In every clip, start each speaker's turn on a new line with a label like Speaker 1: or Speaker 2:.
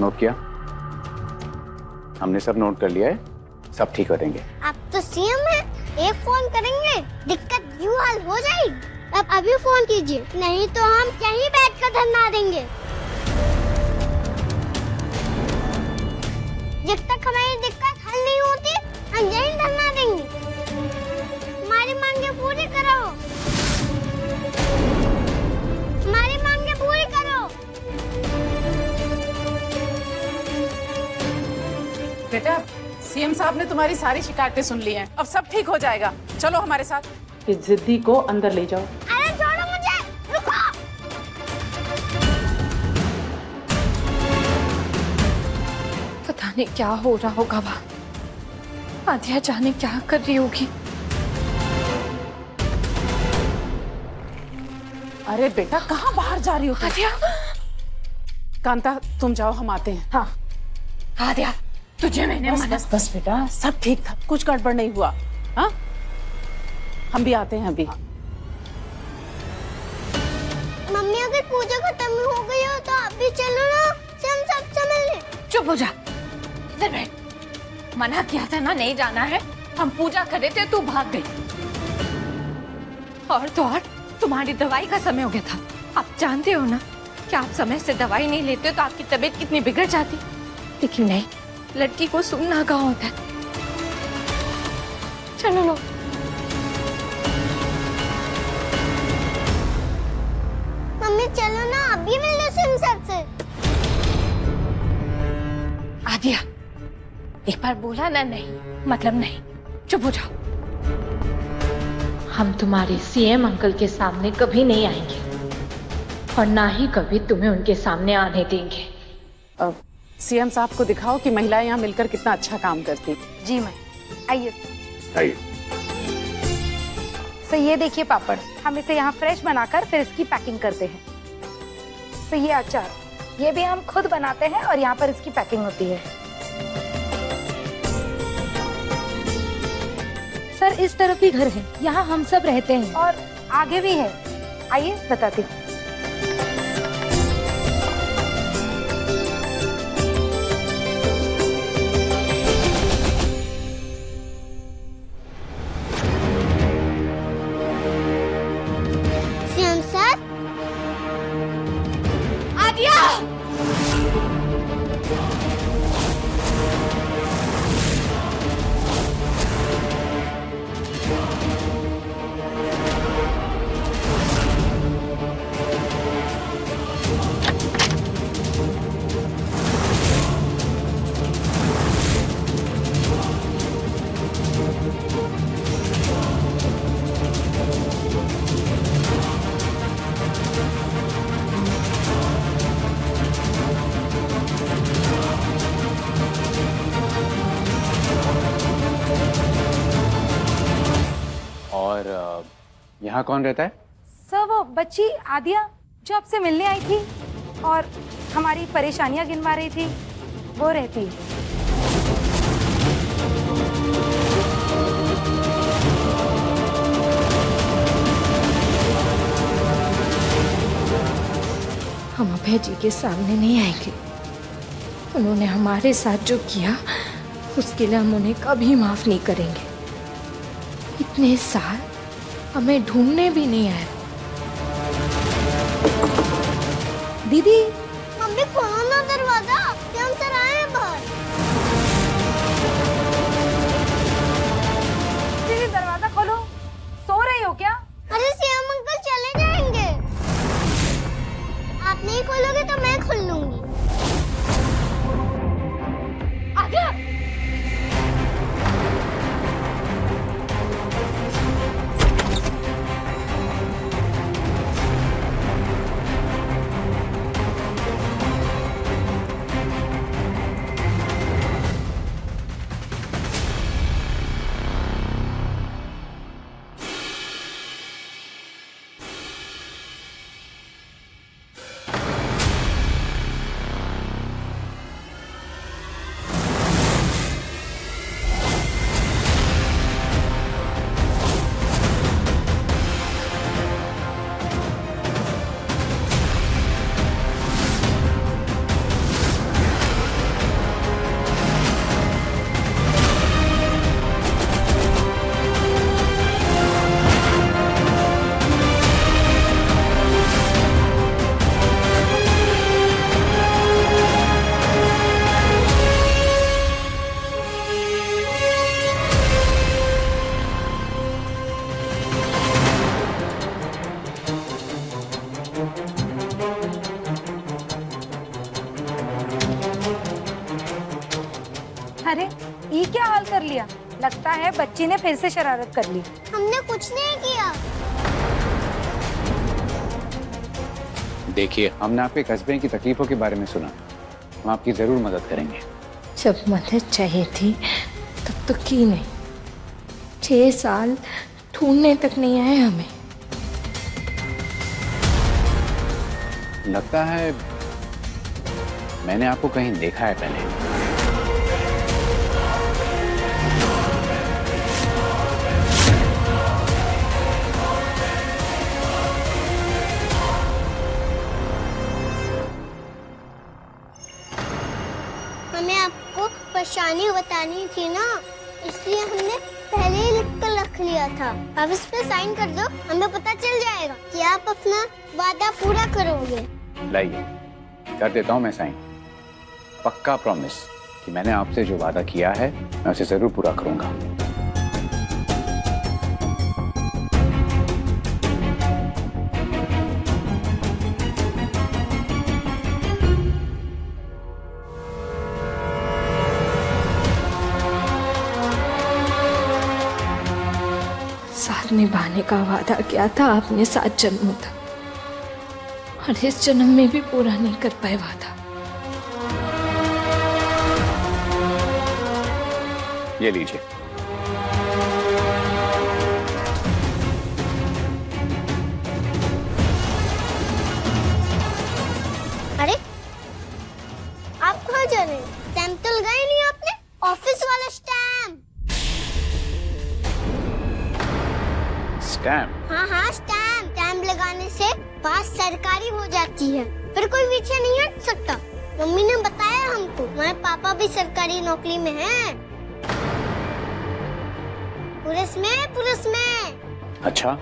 Speaker 1: Note किया? हमने सब नोट कर लिया है, सब ठीक हो देंगे।
Speaker 2: आप तो सीएम हैं, एक फोन करेंगे दिक्कत यूं हल हो जाएगी। अब अभी फोन कीजिए, नहीं तो हम यहीं बैठकर धरना देंगे। जब तक हमारी दिक्कत हल नहीं होती हम यहीं धरना देंगे। हमारी मांगे पूरी करो, हमारी मांगे पूरी करो।
Speaker 3: बेटा, सीएम साहब ने तुम्हारी सारी शिकायतें सुन ली हैं, अब सब ठीक हो जाएगा। चलो हमारे साथ।
Speaker 4: इस जिद्दी को अंदर ले जाओ।
Speaker 2: अरे छोड़ो मुझे, रुको।
Speaker 5: पता नहीं क्या हो रहा होगा वहाँ। आदिया जाने क्या कर रही होगी।
Speaker 3: अरे बेटा, कहाँ बाहर जा रही हो तुम?
Speaker 5: आदिया,
Speaker 3: कांता तुम जाओ, हम आते हैं।
Speaker 5: हाँ आदिया, तुझे मैंने
Speaker 3: बस
Speaker 5: मना।
Speaker 3: बस बस बेटा, सब ठीक था, कुछ गड़बड़ नहीं हुआ। हाँ, हम भी आते हैं अभी।
Speaker 2: मम्मी अगर पूजा खत्म हो गई हो तो आप भी चलो ना, हम सबसे मिलने।
Speaker 5: चुप हो जा, इधर बैठ। मना किया था ना, नहीं जाना है। हम पूजा कर रहे थे, तू भाग गई। और तो और तुम्हारी दवाई का समय हो गया था। आप जानते हो ना कि आप समय से दवाई नहीं लेते तो आपकी तबीयत कितनी बिगड़ जाती। लेकिन नहीं, लड़की को सुनना कहाँ होता है। चलो लो।
Speaker 2: मम्मी चलो ना, अभी मिल लो सिम सबसे।
Speaker 5: आदिया, एक बार बोला ना नहीं मतलब नहीं। चुप हो जाओ।
Speaker 6: हम तुम्हारे सीएम अंकल के सामने कभी नहीं आएंगे और ना ही कभी तुम्हें उनके सामने आने देंगे।
Speaker 3: सीएम साहब को दिखाओ कि महिलाएं यहाँ मिलकर कितना अच्छा काम करती।
Speaker 7: जी मैं। आइए
Speaker 1: आइए।
Speaker 7: सर, ये देखिए पापड़, हम इसे यहाँ फ्रेश बनाकर फिर इसकी पैकिंग करते हैं। तो ये अचार, ये भी हम खुद बनाते हैं और यहाँ पर इसकी पैकिंग होती है। सर, इस तरफ भी घर है, यहाँ हम सब रहते हैं और आगे भी है। आइए बताती हूँ।
Speaker 2: सीएम सर,
Speaker 5: आदिया,
Speaker 1: और यहाँ कौन रहता है?
Speaker 7: सर, वो बच्ची आदिया जो आपसे मिलने आई थी और हमारी परेशानियां गिनवा रही थी, वो रहती है।
Speaker 5: हम अभय जी के सामने नहीं आएंगे। उन्होंने हमारे साथ जो किया उसके लिए हम उन्हें कभी माफ नहीं करेंगे। इतने साल हमें ढूंढने भी नहीं आए।
Speaker 7: दीदी,
Speaker 2: मम्मी खोलो ना दरवाजा, सीएम सर आए हैं बाहर।
Speaker 7: दीदी दरवाजा खोलो। सो रही हो क्या?
Speaker 2: अरे सीएम अंकल चले जाएंगे। आप नहीं खोलोगे तो मैं खोल लूंगी।
Speaker 5: आदिया,
Speaker 7: इस्तेमाल कर लिया। लगता है बच्ची ने फिर से शरारत कर ली।
Speaker 2: हमने कुछ नहीं किया।
Speaker 1: देखिए, हमने आपके कस्बे की तकलीफों के बारे में सुना। हम आपकी जरूर मदद करेंगे।
Speaker 5: जब मदद चाहिए थी तब तो की नहीं। 6 साल ढूंढने तक नहीं आए हमें।
Speaker 1: लगता है मैंने आपको कहीं देखा है पहले।
Speaker 2: हमें आपको परेशानी बतानी थी ना, इसलिए हमने पहले ही लिख कर रख लिया था। अब इस पे साइन कर दो, हमें पता चल जाएगा कि आप अपना वादा पूरा करोगे।
Speaker 1: लाइए, कर देता हूँ मैं साइन। पक्का प्रॉमिस कि मैंने आपसे जो वादा किया है मैं उसे जरूर पूरा करूंगा।
Speaker 5: साथ निभाने का वादा किया था आपने 7 जन्मों तक, और इस जन्म में भी पूरा नहीं कर पाए वादा।
Speaker 1: ये लीजिए।
Speaker 2: अरे आप कहाँ जा रहे हैं? स्टैम्प तो लगाए नहीं आपने? ऑफिस वाला स्टैम्प।
Speaker 1: स्टैम्प?
Speaker 2: हाँ स्टैम्प। स्टैम्प लगाने से बात सरकारी हो जाती है, फिर कोई पीछे नहीं हट सकता। मम्मी ने बताया हमको, हमारे पापा भी सरकारी नौकरी में हैं। पुलिस में।
Speaker 1: अच्छा,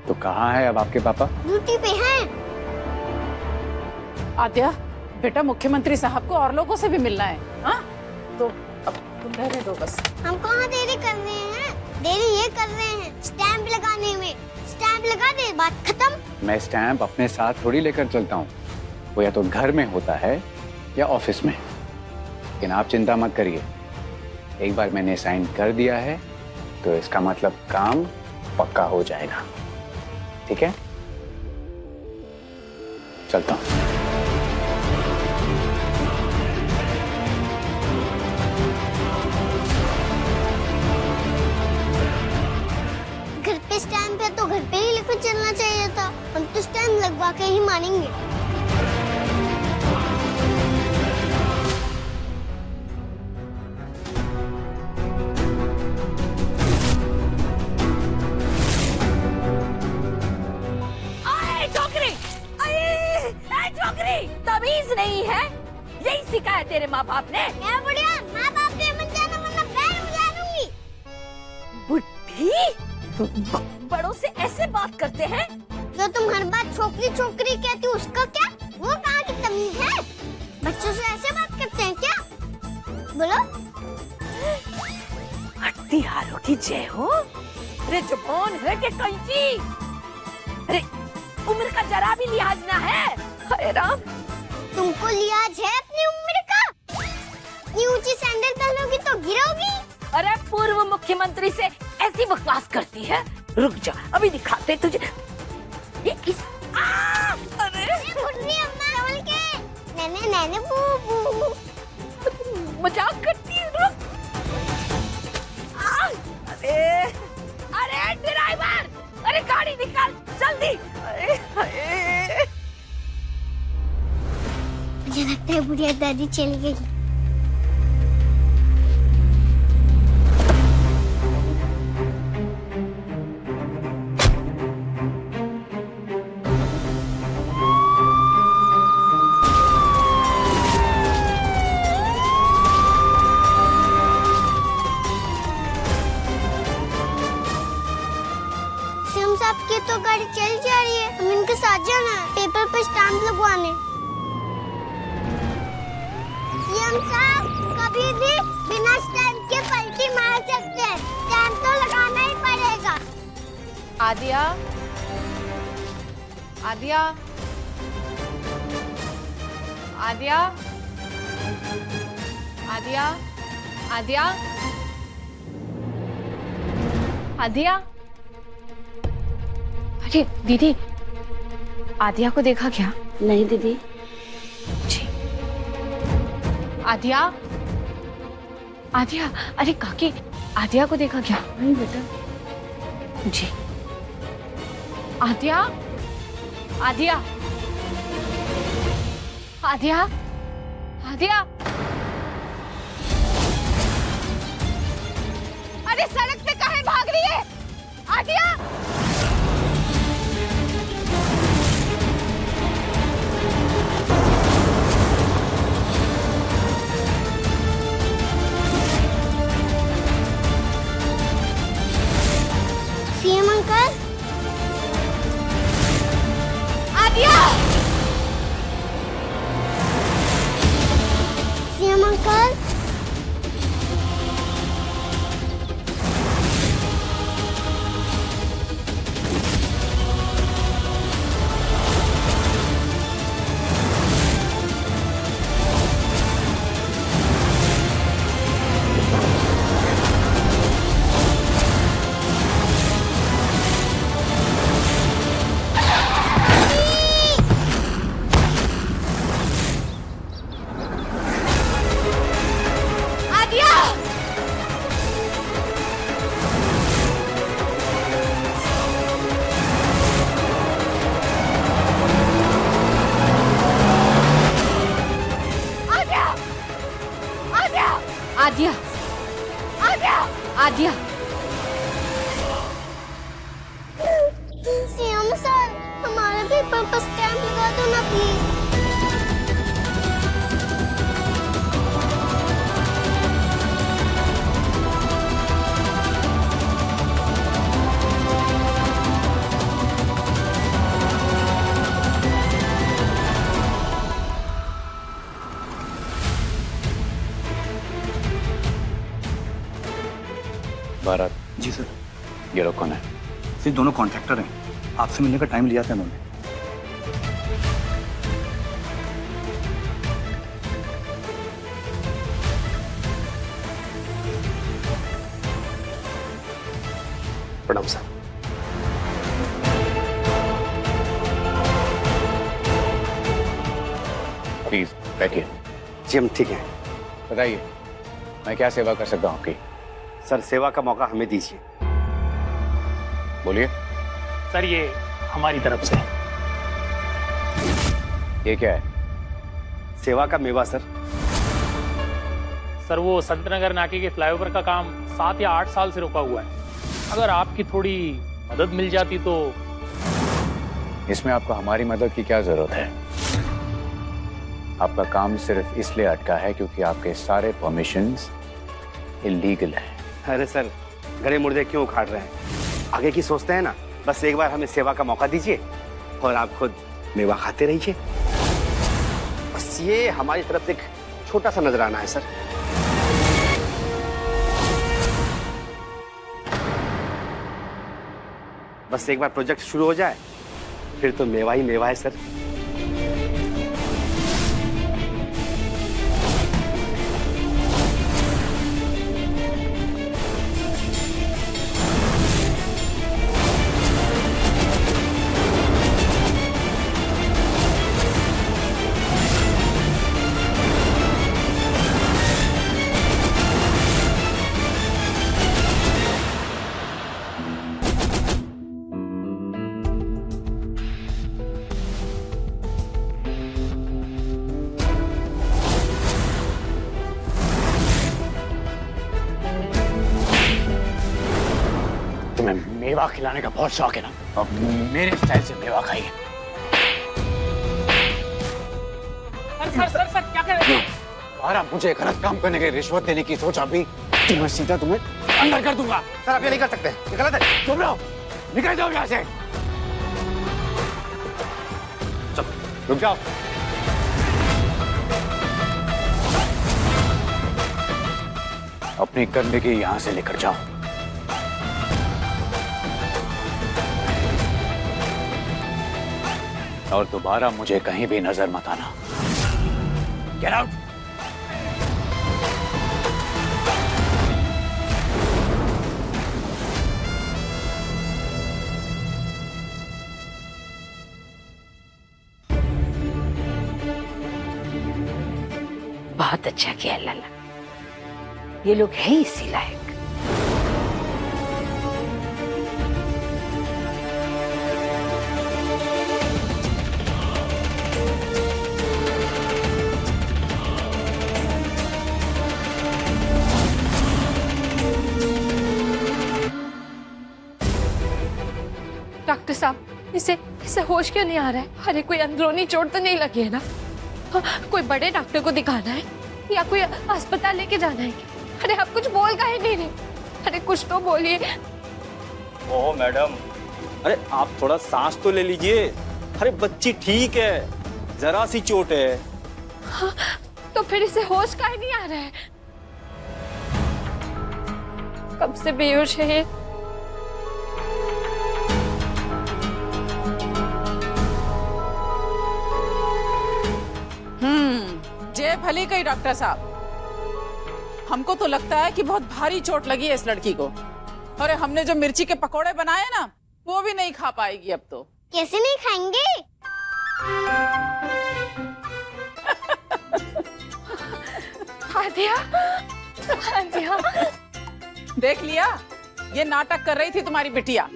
Speaker 1: तो कहाँ है अब आपके पापा?
Speaker 2: ड्यूटी पे हैं।
Speaker 3: आद्या, बेटा मुख्यमंत्री साहब को और लोगों से भी मिलना है। हाँ, तो अब तुम रहने दो बस।
Speaker 2: हम कहाँ देरी कर रहे हैं? देरी ये कर रहे हैं स्टैम्प लगाने में। स्टैम्प लगा दे, बात खत्म।
Speaker 1: मैं स्टैम्प अपने साथ थोड़ी लेकर चलता हूँ, वो या तो घर में होता है या ऑफिस में। लेकिन आप चिंता मत करिए, एक बार मैंने साइन कर दिया है तो इसका मतलब काम पक्का हो जाएगा। ठीक है, चलता हूँ।
Speaker 2: घर पे स्टैम्प है तो घर पे ही लेकर चलना चाहिए था। हम तो स्टैम्प लगवा के ही मानेंगे।
Speaker 8: तमीज नहीं है, यही सिखाया तेरे माँ बाप ने।
Speaker 2: क्या बुढ़िया, माँ बाप पे मत जाना वरना पैर उड़ा दूंगी।
Speaker 8: बुढ़ी, बड़ों से ऐसे बात करते हैं?
Speaker 2: जो तुम हर बात छोकरी छोकरी कहती हो, उसका क्या? वो कहाँ की तमीज है? बच्चों से ऐसे बात करते हैं क्या? बोलो।
Speaker 8: हत्यारों की जय हो। अरे जुबान है कि कैंची? अरे उम्र का जरा भी लिहाज ना है। हाय राम,
Speaker 2: तुमको लिहाज है अपनी उम्र का? इतनी ऊंची सैंडल पहनोगी तो गिरोगी।
Speaker 8: अरे पूर्व मुख्यमंत्री से ऐसी बकवास करती है। रुक जा, अभी दिखाते तुझे। ये इस अरे
Speaker 2: बुढ़ी अम्मा बोल के नैने नैने बू
Speaker 8: मजाक करती है। रुक। अरे अरे ड्राइवर, अरे गाड़ी निकाल जल्दी। अरे
Speaker 2: मुझे लगता है बुढ़िया दादी चली गई। सीएम साहब की तो गाड़ी चल जा रही है, हम इनके साथ जाना है पेपर पे स्टैम्प लगवाने। सीएम साहब कभी भी बिना स्टैम्प के पलटी मार सकते हैं, स्टैम्प तो लगाना ही पड़ेगा।
Speaker 3: आदिया, आदिया, आदिया, आदिया,
Speaker 5: आद्या, आद्या, अरे दीदी, आद्या को देखा क्या?
Speaker 6: नहीं दीदी।
Speaker 5: जी। आद्या, आद्या, अरे काकी, आद्या को देखा क्या?
Speaker 6: नहीं बेटा।
Speaker 5: जी। आद्या, आद्या, आद्या, आद्या, अरे सड़क पे काहे भाग रही है? आद्या,
Speaker 2: सीएम अंकल,
Speaker 5: आद्या,
Speaker 2: सीएम अंकल,
Speaker 5: आद्या, आद्या, आद्या,
Speaker 2: सीएम सर, हमारे पेपर पर स्टैम्प लगा दो ना प्लीज।
Speaker 1: Bharat
Speaker 9: ji sir.
Speaker 1: ये लोग कौन है?
Speaker 9: सिर्फ दोनों कॉन्ट्रैक्टर हैं। आपसे मिलने का टाइम लिया था उन्होंने।
Speaker 10: प्रणाम सर।
Speaker 1: प्लीज बैठिए।
Speaker 10: जी हम ठीक हैं।
Speaker 1: बताइए, मैं क्या सेवा कर सकता हूँ आपकी?
Speaker 10: सर सेवा का मौका हमें दीजिए।
Speaker 1: बोलिए।
Speaker 11: सर ये हमारी तरफ से।
Speaker 1: ये क्या है?
Speaker 10: सेवा का मेवा सर।
Speaker 11: सर वो संतनगर नाके के फ्लाईओवर का काम 7 या 8 साल से रुका हुआ है। अगर आपकी थोड़ी मदद मिल जाती तो।
Speaker 1: इसमें आपको हमारी मदद की क्या जरूरत है? आपका काम सिर्फ इसलिए अटका है क्योंकि आपके सारे परमिशंस इलीगल हैं।
Speaker 10: अरे सर, गड़े मुर्दे क्यों उखाड़ रहे हैं? आगे की सोचते हैं ना। बस एक बार हमें सेवा का मौका दीजिए और आप खुद मेवा खाते रहिए। बस ये हमारी तरफ से एक छोटा सा नजराना है सर। बस एक बार प्रोजेक्ट शुरू हो जाए फिर तो मेवा ही मेवा है सर।
Speaker 1: तुम्हें मेवा खिलाने का बहुत शौक है ना? अब मेरे स्टाइल से मेवा खाइए।
Speaker 11: सर क्या कर रहे हैं?
Speaker 1: और आप मुझे गलत काम करने के लिए रिश्वत देने की सोच अभी तो मैं सीधा तुम्हें अंदर कर दूंगा।
Speaker 10: सर आप ये नहीं कर सकते, ये गलत है।
Speaker 1: चुप रहो, निकल जाओ यहाँ से।
Speaker 10: चलो रुक जाओ।
Speaker 1: अपनी गंदगी यहाँ से लेकर जाओ। और दोबारा मुझे कहीं भी नजर मत आना। Get out.
Speaker 8: बहुत अच्छा किया लल्ला, ये लोग है इसी लायक।
Speaker 5: डॉक्टर साहब, इसे होश क्यों नहीं आ रहा है? अरे कोई अंदरूनी चोट तो नहीं लगी है ना? कोई बड़े डॉक्टर को दिखाना है या कोई अस्पताल लेके जाना है? अरे आप कुछ बोल काहे नहीं रहे? अरे कुछ तो बोलिए।
Speaker 12: ओह मैडम, अरे आप थोड़ा सांस तो ले लीजिए। अरे बच्ची ठीक है, जरा सी चोट है।
Speaker 5: हाँ, तो फिर इसे होश काहे नहीं आ रहा है? कब से बेहोश है ये?
Speaker 3: जय भली कही डॉक्टर साहब। हमको तो लगता है कि बहुत भारी चोट लगी है इस लड़की को। और हमने जो मिर्ची के पकोड़े बनाए ना, वो भी नहीं खा पाएगी अब तो।
Speaker 2: कैसे नहीं खाएंगे?
Speaker 5: आदिया, आदिया।
Speaker 3: देख लिया, ये नाटक कर रही थी तुम्हारी बिटिया।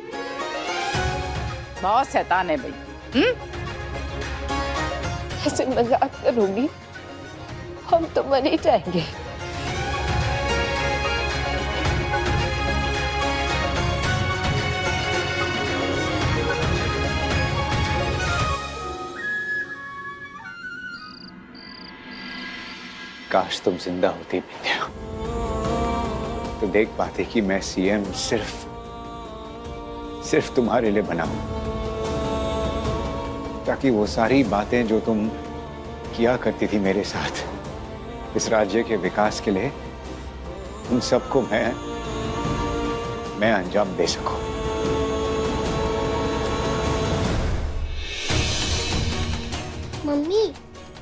Speaker 3: बहुत शैतान है भाई।
Speaker 5: ऐसे मजाक करोगी? हम तो मर ही जाएंगे।
Speaker 1: काश तुम जिंदा होती विद्या, तो देख पाते कि मैं सीएम सिर्फ तुम्हारे लिए बना हूं, ताकि वो सारी बातें जो तुम किया करती थी मेरे साथ इस राज्य के विकास के लिए, उन सबको मैं अंजाम दे सकूं।
Speaker 2: मम्मी,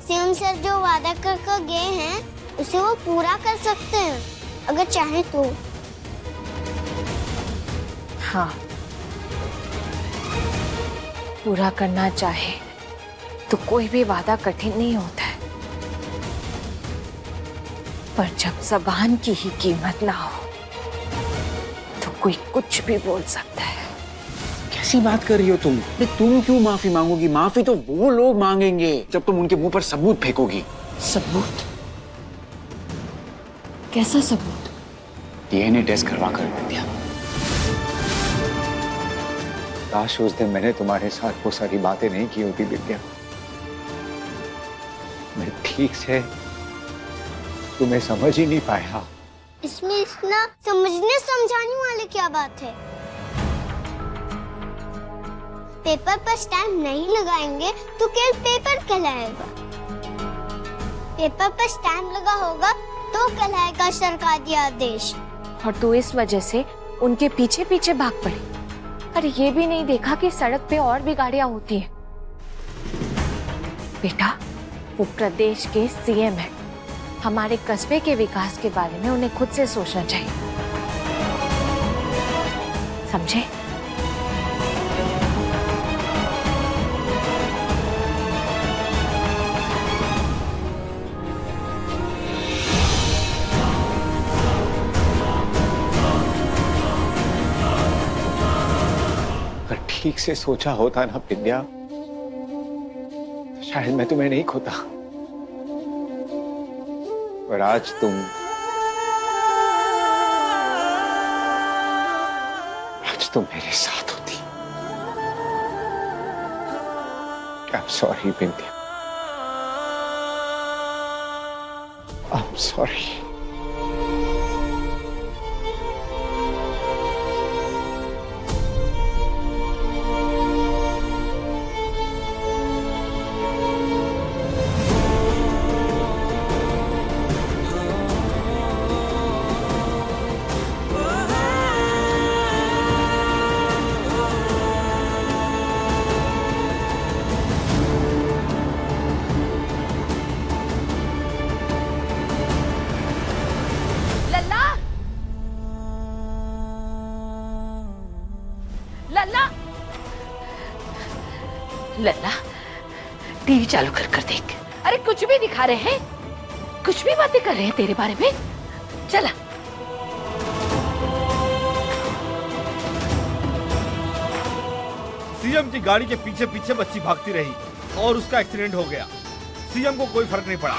Speaker 2: सीएम सर जो वादा कर गए हैं उसे वो पूरा कर सकते हैं अगर चाहे तो।
Speaker 6: हाँ, पूरा करना चाहे तो कोई भी वादा कठिन नहीं होता है, पर जब ज़बान की ही कीमत ना हो तो कोई कुछ भी बोल सकता है।
Speaker 1: कैसी बात कर रही हो तुम? तुम क्यों माफी मांगोगी? माफी तो वो लोग मांगेंगे जब तुम उनके मुंह पर सबूत फेंकोगी।
Speaker 6: सबूत? कैसा सबूत?
Speaker 1: डीएनए टेस्ट करवा कर दिया। काश उस दिन मैंने तुम्हारे साथ वो सारी बातें नहीं की होती विद्या। मैं ठीक से तुम्हें समझ ही नहीं पाया।
Speaker 2: इसमें इतना समझने समझाने वाली क्या बात है? पेपर पर स्टैम्प नहीं लगाएंगे तो केवल पेपर कहलाएगा। पेपर पर स्टैम्प लगा होगा तो कहलाएगा सरकारी आदेश।
Speaker 6: और तू इस वजह से उनके पीछे पीछे भाग पड़ी। अरे ये भी नहीं देखा कि सड़क पे और भी गाड़ियां होती हैं। बेटा, वो प्रदेश के सीएम है। हमारे कस्बे के विकास के बारे में उन्हें खुद से सोचना चाहिए, समझे?
Speaker 1: अगर ठीक से सोचा होता ना विद्या, तो शायद मैं तुम्हें नहीं खोता। और आज तुम मेरे साथ होती। I'm sorry Vidya, I'm sorry।
Speaker 8: Lalla, TV चालू कर देख। अरे कुछ भी दिखा रहे हैं। कुछ भी बातें कर रहे हैं तेरे बारे में। चला।
Speaker 13: सीएम की गाड़ी के पीछे पीछे बच्ची भागती रही और उसका एक्सीडेंट हो गया। सीएम को कोई फर्क नहीं पड़ा।